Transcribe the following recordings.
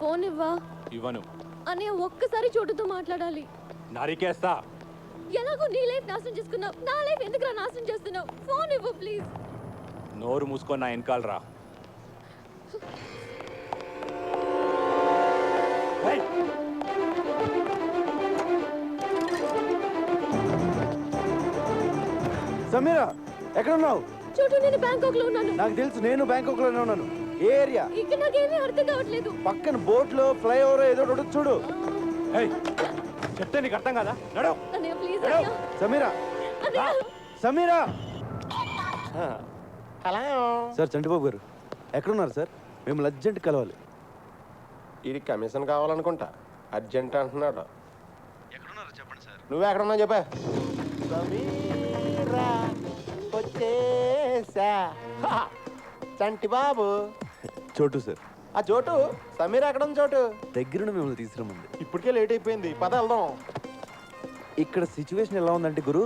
Phone ఇవ్వా. ఇవ్వను. అనే ఒక్కసారి చోటుతో మాట్లాడాలి. నరికేస్తా. ఎలాగో నీ లైఫ్ నాశనం చేసుకున్నావు, నా లైఫ్ ఎందుకురా నాశనం చేస్తున్నావు? ఫోన్ ఇవ్వు ప్లీజ్. నోరు మూసుకొని నా వెనకాల రా. సమీరా ఎక్కడున్నావు? చోటు నేను బ్యాంకాక్ లో ఉన్నాను. నాకు తెలుసు, నేను బ్యాంకాక్ లోనే ఉన్నాను. ఏ ఏరియా? ఇక్కడ నాకేమీ అర్థం కావట్లేదు. పక్కన బోట్ లో ఫ్లైఓవర్ ఏదో ఒకటి చూడు. చెప్తే నీకు అర్థం కదా. నడు. అన్నయ్య please. Sameera, Sameera. Hello sir, Chantibabu గారు ఎక్కడున్నారు సార్? మేము అర్జెంట్ కలవాలి. ఇది కమిషన్ కావాలనుకుంటా, అర్జెంట్ అంటున్నాడు. ఎక్కడున్నారు చెప్పండి సార్. నువ్వు ఎక్కడున్నావు చెప్పా. సమీరా వచ్చేసా. చంటి బాబు. చోటు సార్. ఆ చోటు సమీర ఎక్కడ ఉంది? చోటు దగ్గరుండి మిమ్మల్ని తీసుకురమ్మంది. ఇప్పటికే లేట్ అయిపోయింది, పద వెళ్దాం. ఇక్కడ సిచ్యువేషన్ ఎలా ఉందంటే గురు,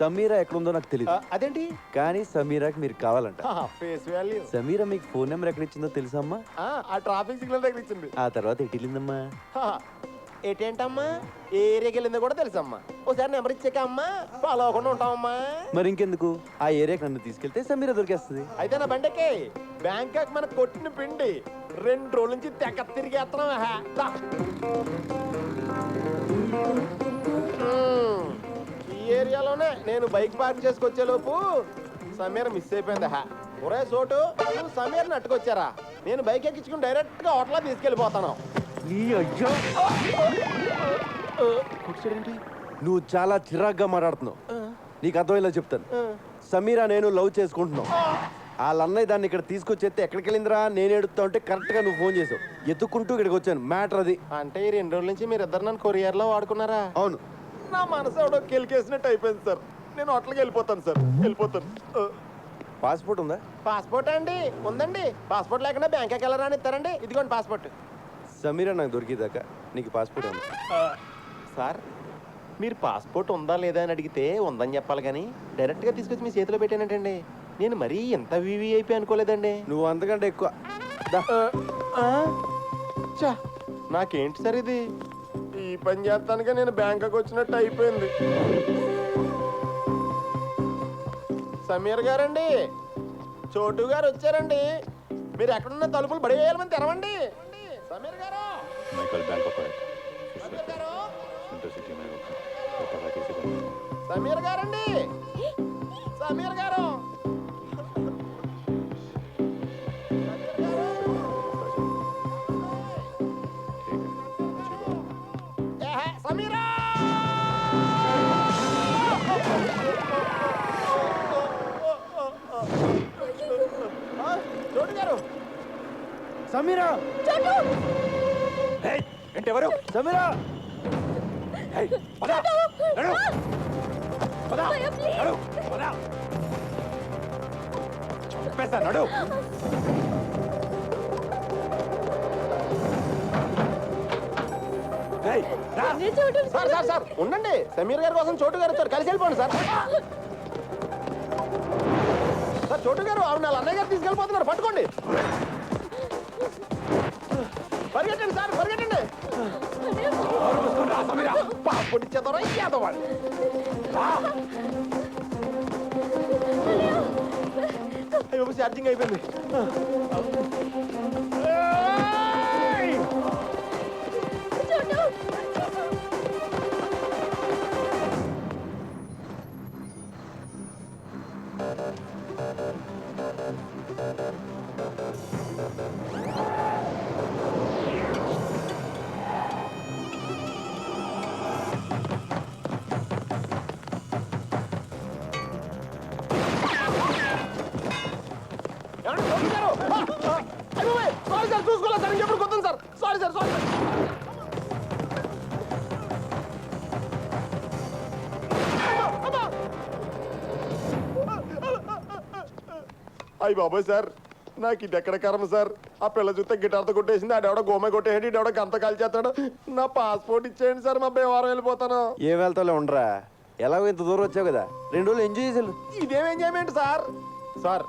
సమీరా ఎక్కడుందో నాకు తెలియదు. అదేంటి? కానీ సమీరాకి మీరు కావాలంట. Face value. సమీరా మీకు ఫోన్ నెంబర్ ఎక్కడ ఇచ్చిందో తెలుసా అమ్మా? ఆ ట్రాఫిక్ సిగ్నల్ దగ్గర ఇచ్చింది. ఆ తర్వాత ఎటు వెళ్ళిందమ్మా? ఏంటమ్మా, ఏ ఏరియాకి వెళ్ళిందో కూడా తెలుసమ్మా. ఒకసారి నెంబర్ ఇచ్చాక అమ్మా ఫాలో అవ్వకుండా ఉంటామమ్మా. మరి ఇంకెందుకు, ఆ ఏరియాకి నన్ను తీసుకెళ్తే సమీరా దొరికేస్తుంది. అయితే నా బండకి బ్యాంకాక్ మన కొట్టిన పిండి 2 రోజుల నుంచి తెగ తిరిగేస్తున్నావా? ఈ ఏరియాలోనే నేను బైక్ పార్క్ చేసుకొచ్చే లోపు సమీర మిస్ అయిపోయింది. ఒరే చోటు, నువ్వు సమీర్ని అట్టుకొచ్చారా? నేను బైక్ ఎక్కించుకుని డైరెక్ట్ గా హోటల్లో తీసుకెళ్ళిపోతాను. నువ్వు చాలా చిరాగ్గా మాట్లాడుతున్నావు. నీకు అర్థమయ్యేలా చెప్తాను. సమీరా నేను లవ్ చేసుకుంటున్నావు. వాళ్ళ అన్నయ్య దాన్ని ఇక్కడ తీసుకొచ్చేస్తే ఎక్కడికి వెళ్ళిందిరా నేను ఎడుతా ఉంటే కరెక్ట్ గా నువ్వు ఫోన్ చేసావు. ఎత్తుక్కుంటూ ఇక్కడికి వచ్చాను. మ్యాటర్ అది. అంటే ఈ 2 రోజుల నుంచి మీరు ఇద్దరు నన్ను కొరియర్ లో వాడుకున్నారా? అవును. నా మనసు ఎవడో కెలికేసినట్టు అయిపోయింది సార్. నేను హోటల్కి వెళ్ళిపోతాను సార్, వెళ్ళిపోతాను. పాస్పోర్ట్ ఉందా? పాస్పోర్ట్ అండి ఉందండి. పాస్పోర్ట్ లేకుండా బ్యాంకాక్ వెళ్ళరా అని ఇస్తారండి. ఇదిగోండి పాస్పోర్ట్. సమీరా నాకు దొరికేదాకా నీకు పాస్పోర్ట్ ఉంది సార్. మీరు పాస్పోర్ట్ ఉందా లేదా అని అడిగితే ఉందని చెప్పాలి కానీ డైరెక్ట్గా తీసుకొచ్చి మీ చేతిలో పెట్టానంటండి. నేను మరీ ఎంత వివిఐపీ అనుకోలేదండి. నువ్వు అంతకంటే ఎక్కువ. నాకేంటి సార్ ఇది? ఈ పని చేస్తానుగా నేను బ్యాంకాక్ వచ్చినట్టు అయిపోయింది. సమీర్ గారండి, చోటు గారు వచ్చారండి. మీరు ఎక్కడున్న తలుపులు బడివేయాలని తెరవండి. సమీర్ గారు. సమీర్ గారండి, సమీర్ గారు. సమీరా చోటు గారు. సమీరా. ఏంటి ఎవరు? సమీరా. చంపేస్తా. నడు. సార్ సార్ సార్ ఉండండి. సమీర్ గారి కోసం చోటు గారు వచ్చారు, కలిసి వెళ్ళిపోండి సార్. సార్ చోటు గారు ఆవిడ వాళ్ళ అన్నయ్య గారు తీసుకెళ్ళిపోతున్నారు, పట్టుకోండి. పరిగెట్టండి సార్, పరిగెట్టండి. పాస్పోర్ట్ ఇచ్చేద్దారా ఇచ్చేద్దాం. అయ్యో ఛార్జింగ్ అయిపోయింది. సారీ సార్, చూసుకోలేదు సార్. ఇంకెప్పుడు కొత్త సార్. Sorry sir, sorry. అయ్యి బాబోయ్ సార్, నాకు ఇది ఎక్కడ కర్మ సార్. ఆ పిల్ల చూస్తే గిటార్తో కొట్టేసింది, ఆడెవడో గోమ కొట్టేసాడు, ఇడెవడో గంత కాల్చేస్తాడు. నా పాస్పోర్ట్ ఇచ్చేయండి సార్, మా బేవారం వెళ్ళిపోతాను. ఏం వెళ్తాలో ఉండరా, ఎలాగో ఇంత దూరం వచ్చావు కదా, 2 రోజులు ఎంజాయ్ చేసాను. ఇదేం ఎంజాయ్మెంట్ సార్? సార్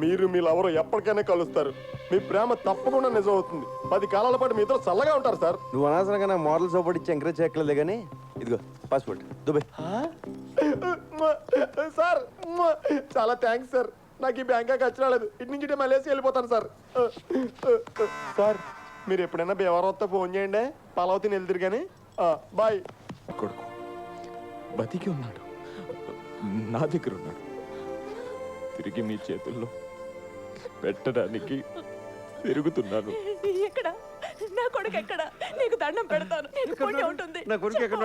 మీరు మీ లవరు ఎప్పటికైనా కలుస్తారు. మీ ప్రేమ తప్పకుండా నిజం అవుతుంది. 10 కాలాల పాటు మీతో చల్లగా ఉంటారు సార్. నువ్వు అనవసరంగా నాకు మోడల్ సపోర్ట్ ఇచ్చి ఎంకరేజ్ చేయట్లేదు కానీ ఇదిగో పాస్పోర్ట్ దుబాయ్. సార్ చాలా థ్యాంక్స్ సార్. నాకు ఈ బ్యాంకాక్ వచ్చి రాలేదు. ఇటు నుంచి మలేసి వెళ్ళిపోతాను సార్. సార్ మీరు ఎప్పుడైనా భీమవరం వస్తే ఫోన్ చేయండి. పలావతిని వెళ్తారు కానీ. బాయ్. కొడుకు బతికి ఉన్నాడు, నా దగ్గర ఉన్నాడు. తిరిగి మీ చేతుల్లో పెట్టడానికి తిరుగుతున్నాను. ఎక్కడ నా కొడుకు ఎక్కడ? నీకు దండం పెడతాను. నీకు పుణ్యం ఉంటుంది. నా కొడుకు ఎక్కడ